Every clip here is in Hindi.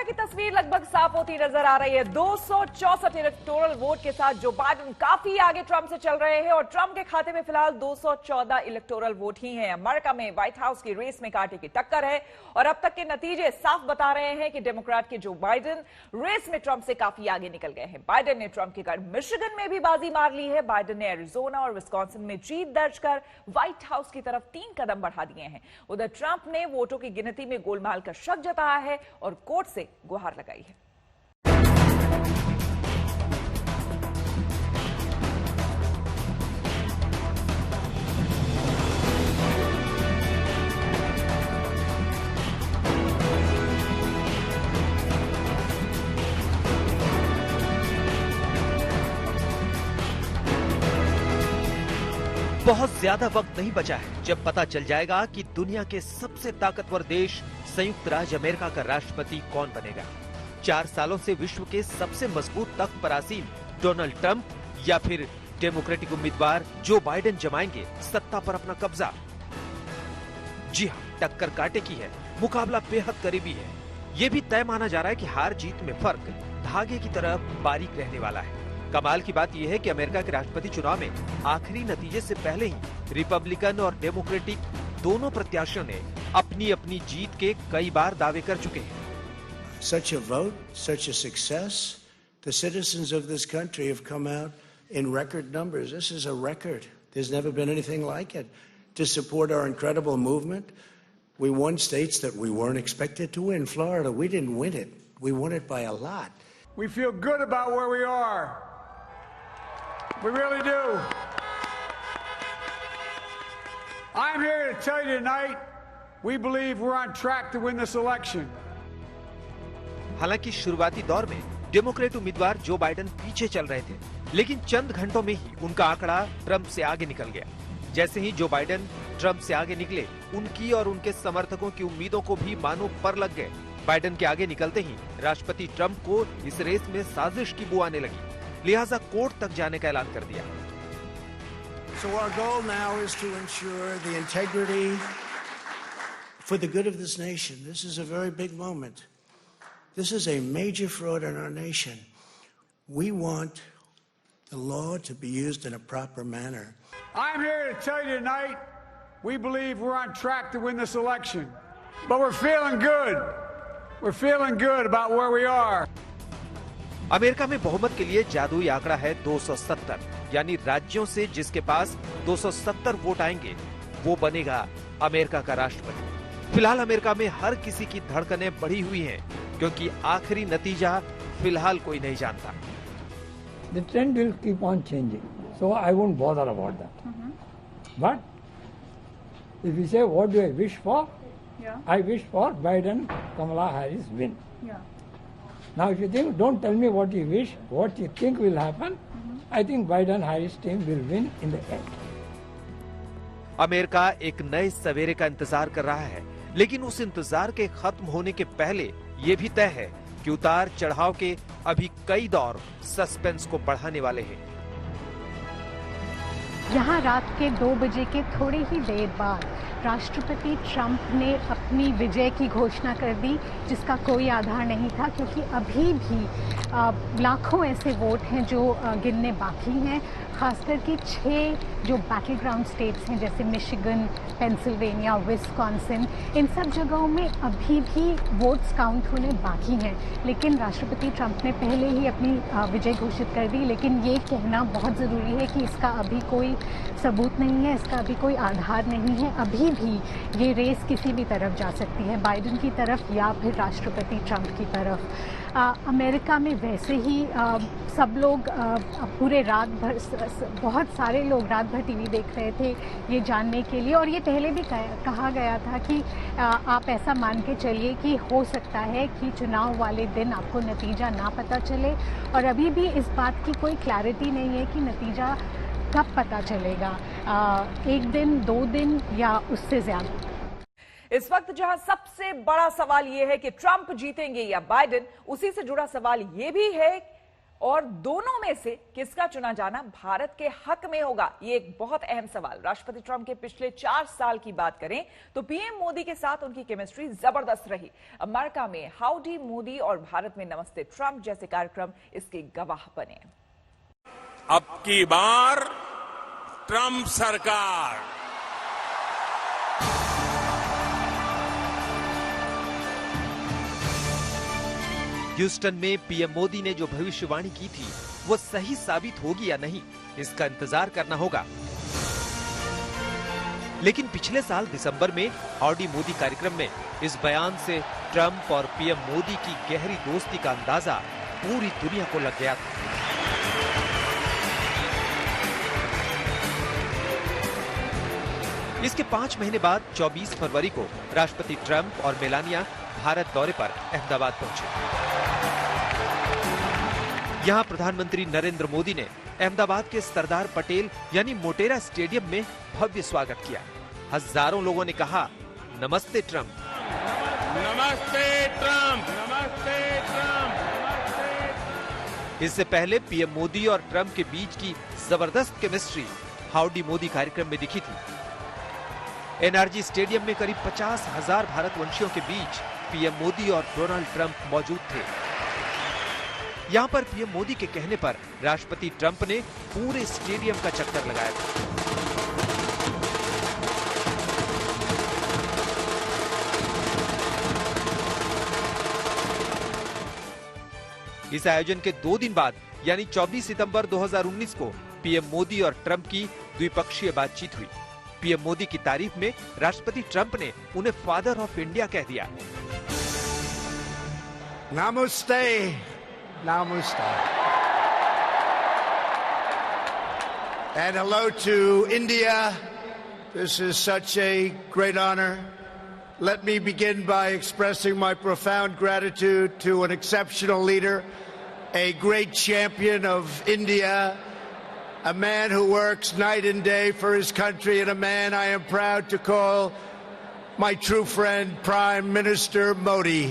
फ्लोरिडा की तस्वीर लगभग साफ होती नजर आ रही है। 264 इलेक्टोरल वोट के साथ जो बाइडेन काफी आगे ट्रंप से चल रहे हैं और ट्रंप के खाते में फिलहाल 214 इलेक्टोरल वोट ही हैं। अमेरिका में व्हाइट हाउस की रेस में कांटे की टक्कर है और अब तक के नतीजे साफ बता रहे हैं कि डेमोक्रेट के जो बाइडेन रेस में ट्रंप से काफी आगे निकल गए हैं। बाइडेन ने ट्रंप के गढ़ मिशिगन में भी बाजी मार ली है। बाइडेन ने एरिजोना और विस्कॉन्सिन में जीत दर्ज कर व्हाइट हाउस की तरफ 3 कदम बढ़ा दिए हैं। उधर ट्रंप ने वोटों की गिनती में गोलमाल का शक जताया है और कोर्ट से गुहार लगाई है। बहुत ज्यादा वक्त नहीं बचा है जब पता चल जाएगा कि दुनिया के सबसे ताकतवर देश संयुक्त राज्य अमेरिका का राष्ट्रपति कौन बनेगा। 4 सालों से विश्व के सबसे मजबूत तख्त पर आसीन डोनाल्ड ट्रंप या फिर डेमोक्रेटिक उम्मीदवार जो बाइडेन जमाएंगे सत्ता पर अपना कब्जा। जी हाँ, टक्कर कांटे की है, मुकाबला बेहद करीबी है। ये भी तय माना जा रहा है कि हार जीत में फर्क धागे की तरह बारीक रहने वाला है। कमाल की बात यह है कि अमेरिका के राष्ट्रपति चुनाव में आखिरी नतीजे से पहले ही रिपब्लिकन और डेमोक्रेटिक दोनों प्रत्याशियों ने अपनी अपनी जीत के कई बार दावे कर चुके हैं। Such a vote, such a success. The citizens of this country have come out in record numbers. This is a record. There's never been anything like it. To support our incredible movement, we won states that we weren't expected to win. Florida, we didn't win it. We won it by a lot. We feel good about where we are. We really do. I'm here to tell you tonight, we believe we're on track to win this election. हालांकि शुरुआती दौर में डेमोक्रेट उम्मीदवार जो बाइडेन पीछे चल रहे थे, लेकिन चंद घंटों में ही उनका आंकड़ा ट्रंप से आगे निकल गया। जैसे ही जो बाइडेन ट्रंप से आगे निकले, उनकी और उनके समर्थकों की उम्मीदों को भी मानो पर लग गए। बाइडेन के आगे निकलते ही राष्ट्रपति ट्रंप को इस रेस में साजिश की बू आने लगी, लिहाजा कोर्ट तक जाने का ऐलान कर दिया। So our goal now is to ensure the integrity for the good of this nation. This is a very big moment. This is a major fraud in our nation. We want the law to be used in a proper manner. I'm here to tell you tonight, we believe we're on track to win this election. But we're feeling good. We're feeling good about where we are. America में बहुमत के लिए जादुई आंकड़ा है 270, यानी राज्यों से जिसके पास 270 वोट आएंगे वो बनेगा अमेरिका का राष्ट्रपति। फिलहाल अमेरिका में हर किसी की धड़कनें बढ़ी हुई हैं, क्योंकि आखिरी नतीजा फिलहाल कोई नहीं जानता। The trend will keep on changing, so I won't bother about that. But if you say what do I wish for, I wish for Biden, Kamala Harris win. Now, if you think, don't tell me what you wish, what you think will happen. I think Biden-Harris team will win in the end. America एक नए सवेरे का इंतजार कर रहा है, लेकिन उस इंतजार के खत्म होने के पहले ये भी तय है कि उतार चढ़ाव के अभी कई दौर सस्पेंस को बढ़ाने वाले हैं। यहाँ रात के 2 बजे के थोड़ी ही देर बाद राष्ट्रपति ट्रंप ने अपनी विजय की घोषणा कर दी, जिसका कोई आधार नहीं था, क्योंकि अभी भी लाखों ऐसे वोट हैं जो गिनने बाकी हैं। खासकर के 6 जो बैटल ग्राउंड स्टेट्स हैं जैसे मिशिगन, पेंसिल्वेनिया, विस्कॉन्सिन, इन सब जगहों में अभी भी वोट्स काउंट होने बाकी हैं। लेकिन राष्ट्रपति ट्रंप ने पहले ही अपनी विजय घोषित कर दी। लेकिन ये कहना बहुत ज़रूरी है कि इसका अभी कोई सबूत नहीं है, इसका अभी कोई आधार नहीं है। अभी भी ये रेस किसी भी तरफ जा सकती है, बाइडेन की तरफ या फिर राष्ट्रपति ट्रंप की तरफ। अमेरिका में वैसे ही सब लोग पूरे रात भर, बहुत सारे लोग रात भर टीवी देख रहे थे ये जानने के लिए, और ये पहले भी कहा गया था कि आप ऐसा मान के चलिए कि हो सकता है कि चुनाव वाले दिन आपको नतीजा ना पता चले, और अभी भी इस बात की कोई क्लैरिटी नहीं है कि नतीजा कब पता चलेगा, 1 दिन, 2 दिन या उससे ज़्यादा। इस वक्त जहां सबसे बड़ा सवाल यह है कि ट्रंप जीतेंगे या बाइडेन, उसी से जुड़ा सवाल यह भी है और दोनों में से किसका चुना जाना भारत के हक में होगा, ये एक बहुत अहम सवाल। राष्ट्रपति ट्रंप के पिछले 4 साल की बात करें तो पीएम मोदी के साथ उनकी केमिस्ट्री जबरदस्त रही। अमेरिका में हाउडी मोदी और भारत में नमस्ते ट्रंप जैसे कार्यक्रम इसके गवाह बने। अब की बार ट्रंप सरकार ह्यूस्टन में पीएम मोदी ने जो भविष्यवाणी की थी वो सही साबित होगी या नहीं, इसका इंतजार करना होगा। लेकिन पिछले साल दिसंबर में हाउडी मोदी कार्यक्रम में इस बयान से ट्रंप और पीएम मोदी की गहरी दोस्ती का अंदाजा पूरी दुनिया को लग गया था। इसके 5 महीने बाद 24 फरवरी को राष्ट्रपति ट्रंप और मेलानिया भारत दौरे पर अहमदाबाद पहुंचे। यहां प्रधानमंत्री नरेंद्र मोदी ने अहमदाबाद के सरदार पटेल यानी मोटेरा स्टेडियम में भव्य स्वागत किया। हजारों लोगों ने कहा नमस्ते ट्रंप, नमस्ते ट्रंप, नमस्ते ट्रंप, नमस्ते। इससे पहले पीएम मोदी और ट्रंप के बीच की जबरदस्त केमिस्ट्री हाउडी मोदी कार्यक्रम में दिखी थी। एनआरजी स्टेडियम में करीब 50,000 भारतवंशियों के बीच पीएम मोदी और डोनाल्ड ट्रंप मौजूद थे। यहां पर पीएम मोदी के कहने पर राष्ट्रपति ट्रंप ने पूरे स्टेडियम का चक्कर लगाया था। इस आयोजन के 2 दिन बाद यानी 24 सितंबर 2019 को पीएम मोदी और ट्रंप की द्विपक्षीय बातचीत हुई। पीएम मोदी की तारीफ में राष्ट्रपति ट्रंप ने उन्हें फादर ऑफ इंडिया कह दिया। Namaste. Namaste. And hello to India. This is such a great honor. Let me begin by expressing my profound gratitude to an exceptional leader, a great champion of India, a man who works night and day for his country, and a man I am proud to call my true friend, Prime Minister Modi.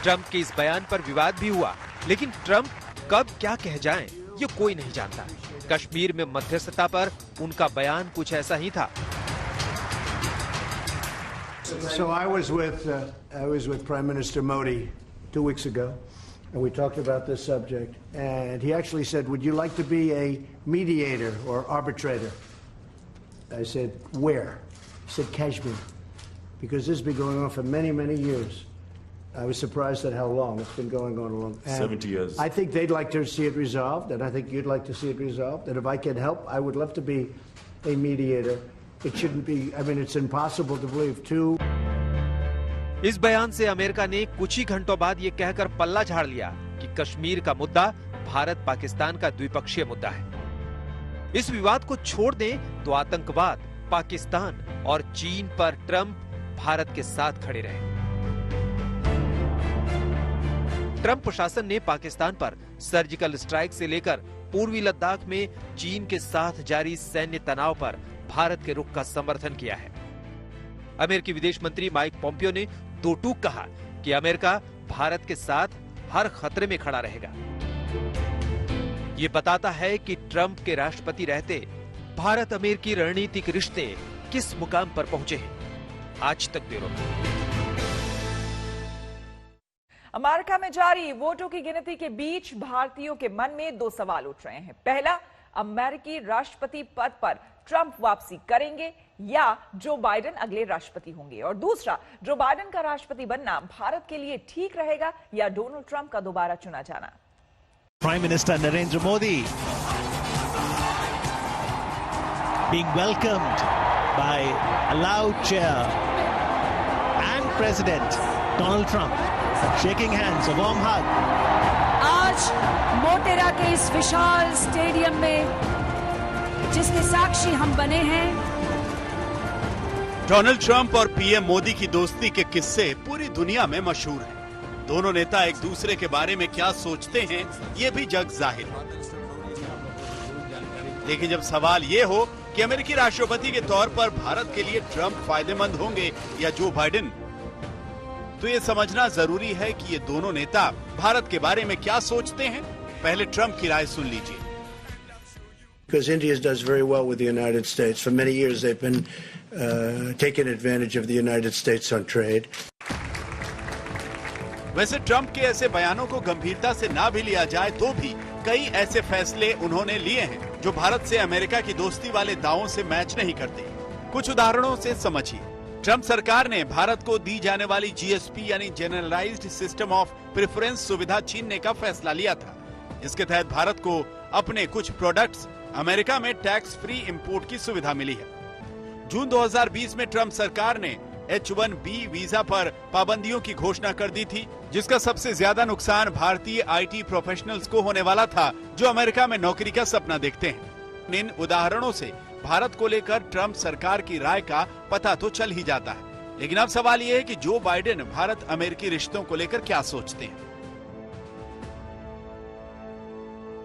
Trump के इस बयान पर विवाद भी हुआ, लेकिन ट्रंप कब क्या कह जाएं, ये कोई नहीं जानता। कश्मीर में मध्यस्थता पर उनका बयान कुछ ऐसा ही था। So I was with Prime Minister Modi 2 weeks ago, and we talked about this subject. And he actually said, "Would you like to be a mediator or arbitrator?" I said, "Where?" He said, "Kashmir," because this has been going on for many, many years. I was surprised at how long it's been going on. 70 years. I think they'd like to see it resolved, and I think you'd like to see it resolved. And if I can help, I would love to be a mediator. It shouldn't be. I mean, it's impossible to believe two. इस बयान से अमेरिका ने कुछ ही घंटों बाद ये कहकर पल्ला झाड़ लिया कि कश्मीर का मुद्दा भारत पाकिस्तान का द्विपक्षीय मुद्दा है। इस विवाद को छोड़ दें तो आतंकवाद, पाकिस्तान और चीन पर ट्रंप भारत के साथ खड़े रहे। ट्रंप प्रशासन ने पाकिस्तान पर सर्जिकल स्ट्राइक से लेकर पूर्वी लद्दाख में चीन के साथ जारी सैन्य तनाव पर भारत के रुख का समर्थन किया है। अमेरिकी विदेश मंत्री माइक पोम्पियो ने 2 टूक कहा कि अमेरिका भारत के साथ हर खतरे में खड़ा रहेगा। ये बताता है कि ट्रंप के राष्ट्रपति रहते भारत अमेरिकी रणनीतिक रिश्ते किस मुकाम पर पहुंचे हैं। आज तक ब्यूरो। अमेरिका में जारी वोटों की गिनती के बीच भारतीयों के मन में 2 सवाल उठ रहे हैं। पहला, अमेरिकी राष्ट्रपति पद पर ट्रंप वापसी करेंगे या जो बाइडेन अगले राष्ट्रपति होंगे, और दूसरा, जो बाइडेन का राष्ट्रपति बनना भारत के लिए ठीक रहेगा या डोनाल्ड ट्रंप का दोबारा चुना जाना। Prime Minister Narendra Modi being welcomed by a loud cheer, and President Donald Trump shaking hands, a warm hug. आज मोटेरा के इस विशाल स्टेडियम में जिसके साक्षी हम बने हैं, डोनाल्ड ट्रंप और पीएम मोदी की दोस्ती के किस्से पूरी दुनिया में मशहूर हैं। दोनों नेता एक दूसरे के बारे में क्या सोचते हैं, ये भी जग जाहिर है। लेकिन जब सवाल ये हो कि अमेरिकी राष्ट्रपति के तौर पर भारत के लिए ट्रंप फायदेमंद होंगे या जो बाइडेन। तो ये समझना जरूरी है कि ये दोनों नेता भारत के बारे में क्या सोचते हैं। पहले ट्रंप की राय सुन लीजिए। Because India does very well with the United States. For many years they've been taking advantage of the United States on trade. वैसे ट्रंप के ऐसे बयानों को गंभीरता से ना भी लिया जाए तो भी कई ऐसे फैसले उन्होंने लिए हैं जो भारत से अमेरिका की दोस्ती वाले दावों से मैच नहीं करते। कुछ उदाहरणों से समझिए। ट्रंप सरकार ने भारत को दी जाने वाली जीएसपी यानी जनरलाइज्ड सिस्टम ऑफ प्रेफरेंस सुविधा छीनने का फैसला लिया था, जिसके तहत भारत को अपने कुछ प्रोडक्ट्स अमेरिका में टैक्स फ्री इंपोर्ट की सुविधा मिली है। जून 2020 में ट्रंप सरकार ने H-1B वीजा पर पाबंदियों की घोषणा कर दी थी, जिसका सबसे ज्यादा नुकसान भारतीय आईटी प्रोफेशनल्स को होने वाला था जो अमेरिका में नौकरी का सपना देखते हैं। इन उदाहरणों से भारत को लेकर ट्रंप सरकार की राय का पता तो चल ही जाता है, लेकिन अब सवाल ये है कि जो बाइडेन भारत अमेरिकी रिश्तों को लेकर क्या सोचते हैं।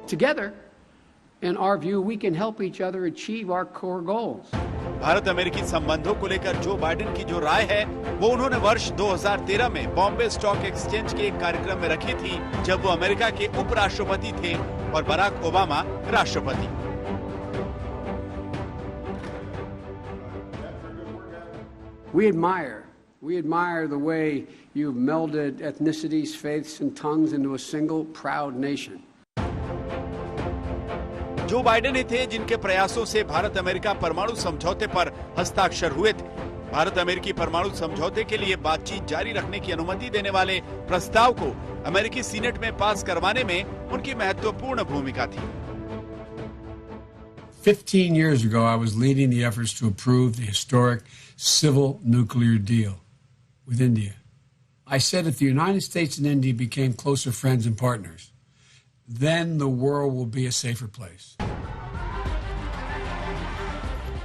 Together, in our view, we can help each other achieve our core goals. Bharat अमेरिकी संबंधों को लेकर जो बाइडेन की जो राय है वो उन्होंने वर्ष 2013 में बॉम्बे स्टॉक एक्सचेंज के एक कार्यक्रम में रखी थी, जब वो अमेरिका के उपराष्ट्रपति थे और बराक ओबामा राष्ट्रपति। We admire the way you've melded ethnicities, faiths and tongues into a single proud nation. Joe Biden ही थे जिनके प्रयासों से भारत अमेरिका परमाणु समझौते पर हस्ताक्षर हुए थे। भारत अमेरिकी परमाणु समझौते के लिए बातचीत जारी रखने की अनुमति देने वाले प्रस्ताव को अमेरिकी सीनेट में पास करवाने में उनकी महत्वपूर्ण भूमिका थी। 15 years ago, I was leading the efforts to approve the historic civil nuclear deal with India. I said if the United States and India became closer friends and partners, then the world will be a safer place.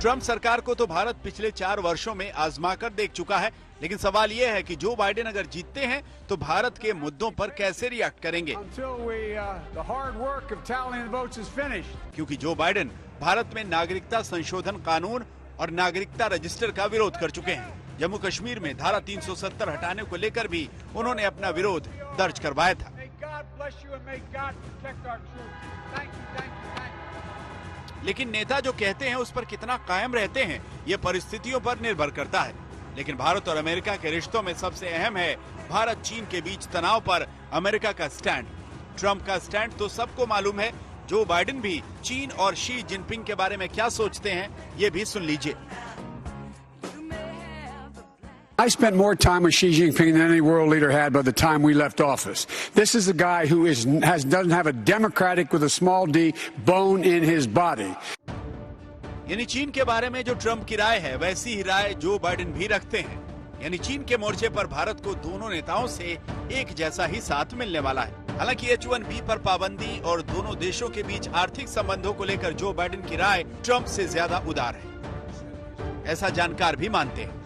Trump सरकार को तो भारत पिछले 4 वर्षों में आजमा कर देख चुका है, लेकिन सवाल यह है कि जो बाइडेन अगर जीतते हैं तो भारत के मुद्दों पर कैसे रिएक्ट करेंगे। क्योंकि जो बाइडेन भारत में नागरिकता संशोधन कानून और नागरिकता रजिस्टर का विरोध कर चुके हैं। जम्मू कश्मीर में धारा 370 हटाने को लेकर भी उन्होंने अपना विरोध दर्ज करवाया था। लेकिन नेता जो कहते हैं उस पर कितना कायम रहते हैं ये परिस्थितियों पर निर्भर करता है। लेकिन भारत और अमेरिका के रिश्तों में सबसे अहम है भारत चीन के बीच तनाव पर अमेरिका का स्टैंड। ट्रंप का स्टैंड तो सबको मालूम है। जो बाइडेन भी चीन और शी जिनपिंग के बारे में क्या सोचते हैं ये भी सुन लीजिए। I spent more time with Xi Jinping than any world leader had by the time we left office. This is a guy who doesn't have a democratic with a small d bone in his body. यानी चीन के बारे में जो ट्रंप की राय है वैसी ही राय जो बाइडेन भी रखते हैं। यानी चीन के मोर्चे पर भारत को दोनों नेताओं से एक जैसा ही साथ मिलने वाला है। हालांकि H-1B पर पाबंदी और दोनों देशों के बीच आर्थिक संबंधों को लेकर जो बाइडेन की राय ट्रंप से ज्यादा उदार है, ऐसा जानकार भी मानते हैं।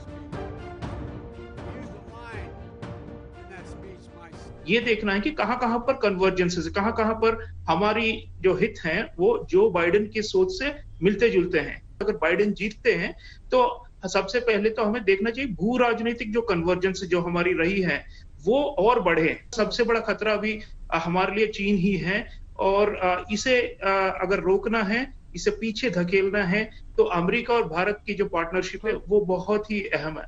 ये देखना है कि कहां-कहां पर कन्वर्जेंसेस है, कहां-कहां पर हमारी जो हित हैं वो जो बाइडेन की सोच से मिलते जुलते हैं। अगर बाइडेन जीतते हैं तो सबसे पहले तो हमें देखना चाहिए भू राजनीतिक जो कन्वर्जेंस जो हमारी रही है वो और बढ़े। सबसे बड़ा खतरा अभी हमारे लिए चीन ही है और इसे अगर रोकना है, इसे पीछे धकेलना है तो अमेरिका और भारत की जो पार्टनरशिप है वो बहुत ही अहम है।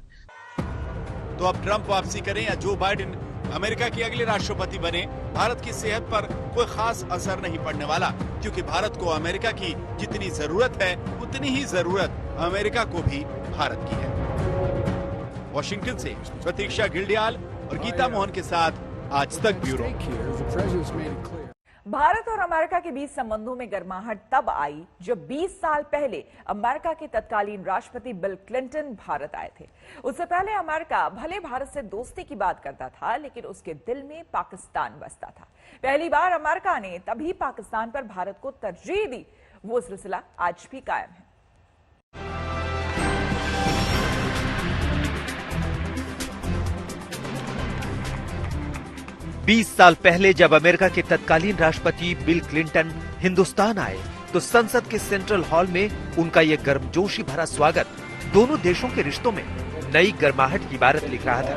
तो अब ट्रंप वापसी करें या जो बाइडेन अमेरिका के अगले राष्ट्रपति बने, भारत की सेहत पर कोई खास असर नहीं पड़ने वाला, क्योंकि भारत को अमेरिका की जितनी जरूरत है उतनी ही जरूरत अमेरिका को भी भारत की है। वॉशिंगटन से प्रतीक्षा गिल्डियाल और गीता मोहन के साथ आज तक ब्यूरो। भारत और अमेरिका के बीच संबंधों में गर्माहट तब आई जब 20 साल पहले अमेरिका के तत्कालीन राष्ट्रपति बिल क्लिंटन भारत आए थे। उससे पहले अमेरिका भले भारत से दोस्ती की बात करता था, लेकिन उसके दिल में पाकिस्तान बसता था। पहली बार अमेरिका ने तभी पाकिस्तान पर भारत को तरजीह दी। वो सिलसिला आज भी कायम है। 20 साल पहले जब अमेरिका के तत्कालीन राष्ट्रपति बिल क्लिंटन हिंदुस्तान आए तो संसद के सेंट्रल हॉल में उनका ये गर्मजोशी भरा स्वागत दोनों देशों के रिश्तों में नई गर्माहट की इबारत लिख रहा था।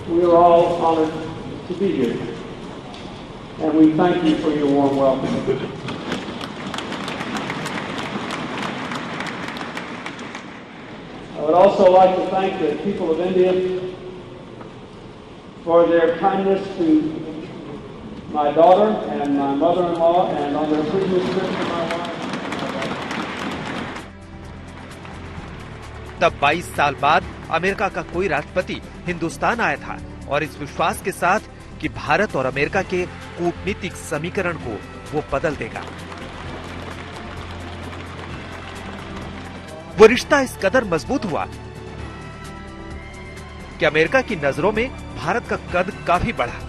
We are all honored to be here, and we thank you for your warm welcome. I would also like to thank the people of India for their kindness to my daughter and my mother-in-law, and on their previous trip to my wife. तब 22 साल बाद अमेरिका का कोई राष्ट्रपति हिंदुस्तान आया था और इस विश्वास के साथ कि भारत और अमेरिका के कूटनीतिक समीकरण को वो बदल देगा। वो रिश्ता इस कदर मजबूत हुआ कि अमेरिका की नजरों में भारत का कद काफी बढ़ा।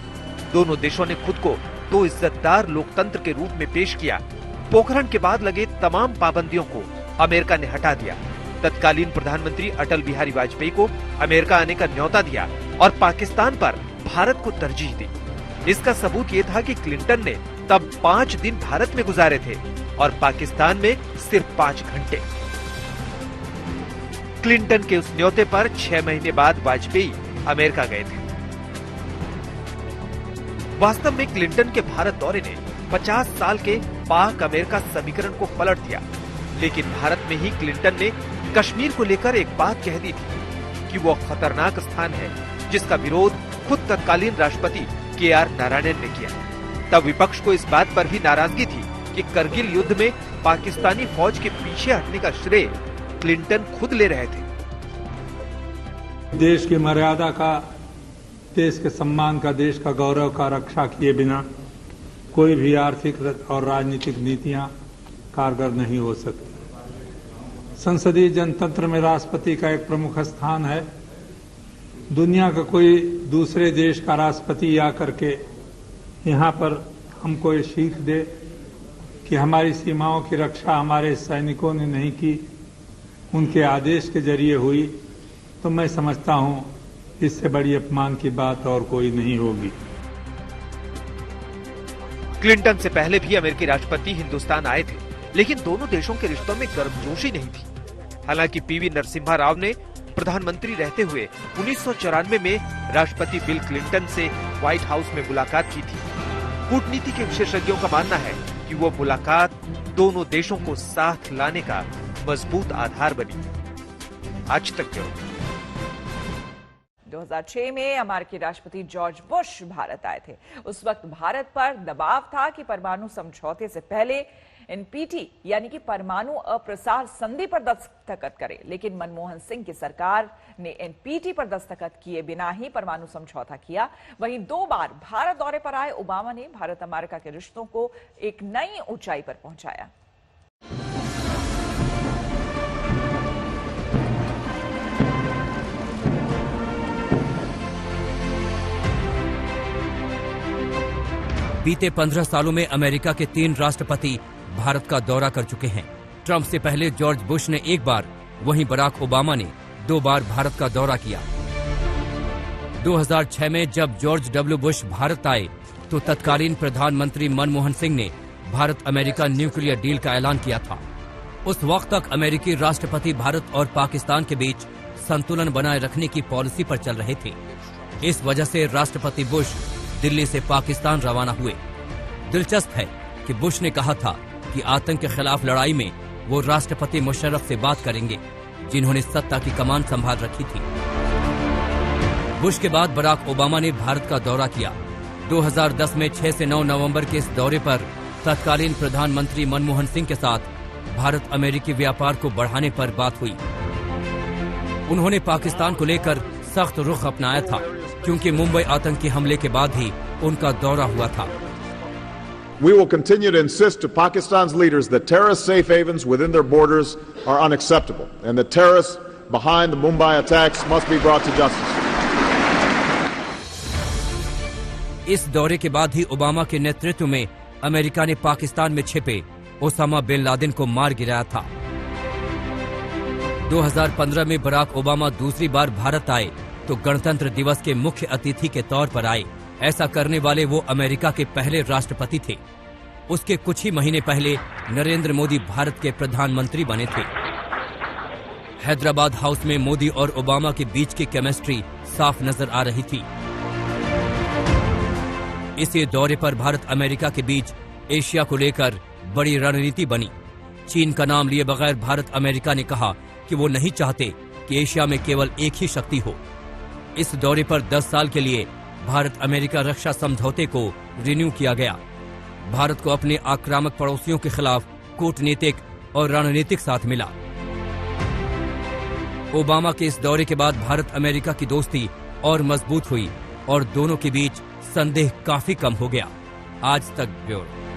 दोनों देशों ने खुद को दो इज्जतदार लोकतंत्र के रूप में पेश किया। पोखरण के बाद लगे तमाम पाबंदियों को अमेरिका ने हटा दिया। तत्कालीन प्रधानमंत्री अटल बिहारी वाजपेयी को अमेरिका आने का न्योता दिया और पाकिस्तान पर भारत को तरजीह दी। इसका सबूत ये था कि क्लिंटन ने तब 5 दिन भारत में गुजारे थे और पाकिस्तान में सिर्फ 5 घंटे। क्लिंटन के उस न्योते पर 6 महीने बाद वाजपेयी अमेरिका गए थे। वास्तव में क्लिंटन के भारत दौरे ने 50 साल के पाक अमेरिका समीकरण को पलट दिया, लेकिन भारत में ही क्लिंटन ने कश्मीर को लेकर एक बात कह दी थी कि वो खतरनाक स्थान है, जिसका विरोध खुद तत्कालीन राष्ट्रपति KR नारायणन ने किया। तब विपक्ष को इस बात पर भी नाराजगी थी कि करगिल युद्ध में पाकिस्तानी फौज के पीछे हटने का श्रेय क्लिंटन खुद ले रहे थे। देश की मर्यादा का, देश के सम्मान का, देश का गौरव का रक्षा किए बिना कोई भी आर्थिक और राजनीतिक नीतियां कारगर नहीं हो सकती। संसदीय जनतंत्र में राष्ट्रपति का एक प्रमुख स्थान है। दुनिया का कोई दूसरे देश का राष्ट्रपति आकर के यहाँ पर हमको ये सीख दे कि हमारी सीमाओं की रक्षा हमारे सैनिकों ने नहीं की, उनके आदेश के जरिए हुई, तो मैं समझता हूँ इससे बड़ी अपमान की बात और कोई नहीं होगी। क्लिंटन से पहले भी अमेरिकी राष्ट्रपति हिंदुस्तान आए थे, लेकिन दोनों देशों के रिश्तों में गर्मजोशी नहीं थी। हालांकि PV नरसिम्हा राव ने प्रधानमंत्री रहते हुए 1994 में राष्ट्रपति बिल क्लिंटन से व्हाइट हाउस में मुलाकात की थी। कूटनीति के विशेषज्ञों का मानना है कि वो मुलाकात दोनों देशों को साथ लाने का मजबूत आधार बनी। आज तक के 2006 में अमेरिकी राष्ट्रपति जॉर्ज बुश भारत आए थे। उस वक्त भारत पर दबाव था कि परमाणु समझौते से पहले NPT यानी कि परमाणु अप्रसार संधि पर दस्तखत करे, लेकिन मनमोहन सिंह की सरकार ने NPT पर दस्तखत किए बिना ही परमाणु समझौता किया। वहीं 2 बार भारत दौरे पर आए ओबामा ने भारत अमेरिका के रिश्तों को एक नई ऊंचाई पर पहुंचाया। बीते 15 सालों में अमेरिका के 3 राष्ट्रपति भारत का दौरा कर चुके हैं। ट्रंप से पहले जॉर्ज बुश ने 1 बार, वहीं बराक ओबामा ने 2 बार भारत का दौरा किया। 2006 में जब जॉर्ज W. बुश भारत आए तो तत्कालीन प्रधानमंत्री मनमोहन सिंह ने भारत अमेरिका न्यूक्लियर डील का ऐलान किया था। उस वक्त तक अमेरिकी राष्ट्रपति भारत और पाकिस्तान के बीच संतुलन बनाए रखने की पॉलिसी पर चल रहे थे। इस वजह से राष्ट्रपति बुश दिल्ली से पाकिस्तान रवाना हुए। दिलचस्प है कि बुश ने कहा था कि आतंक के खिलाफ लड़ाई में वो राष्ट्रपति मुशर्रफ से बात करेंगे, जिन्होंने सत्ता की कमान संभाल रखी थी। बुश के बाद बराक ओबामा ने भारत का दौरा किया। 2010 में 6 से 9 नवंबर के इस दौरे पर तत्कालीन प्रधानमंत्री मनमोहन सिंह के साथ भारत अमेरिकी व्यापार को बढ़ाने पर बात हुई। उन्होंने पाकिस्तान को लेकर सख्त रुख अपनाया था, क्योंकि मुंबई आतंकी हमले के बाद ही उनका दौरा हुआ था। We will continue to insist to Pakistan's leaders that terrorist safe havens within their borders are unacceptable and the terrorists behind the Mumbai attacks must be brought to justice. इस दौरे के बाद ही ओबामा के नेतृत्व में अमेरिका ने पाकिस्तान में छिपे ओसामा बिन लादेन को मार गिराया था। 2015 में बराक ओबामा दूसरी बार भारत आए तो गणतंत्र दिवस के मुख्य अतिथि के तौर पर आए। ऐसा करने वाले वो अमेरिका के पहले राष्ट्रपति थे। उसके कुछ ही महीने पहले नरेंद्र मोदी भारत के प्रधानमंत्री बने थे। हैदराबाद हाउस में मोदी और ओबामा के बीच की केमिस्ट्री साफ नजर आ रही थी। इसी दौरे पर भारत अमेरिका के बीच एशिया को लेकर बड़ी रणनीति बनी। चीन का नाम लिए बगैर भारत अमेरिका ने कहा कि वो नहीं चाहते कि एशिया में केवल एक ही शक्ति हो। इस दौरे पर 10 साल के लिए भारत अमेरिका रक्षा समझौते को रिन्यू किया गया। भारत को अपने आक्रामक पड़ोसियों के खिलाफ कूटनीतिक और रणनीतिक साथ मिला। ओबामा के इस दौरे के बाद भारत अमेरिका की दोस्ती और मजबूत हुई और दोनों के बीच संदेह काफी कम हो गया। आज तक ब्यूरो।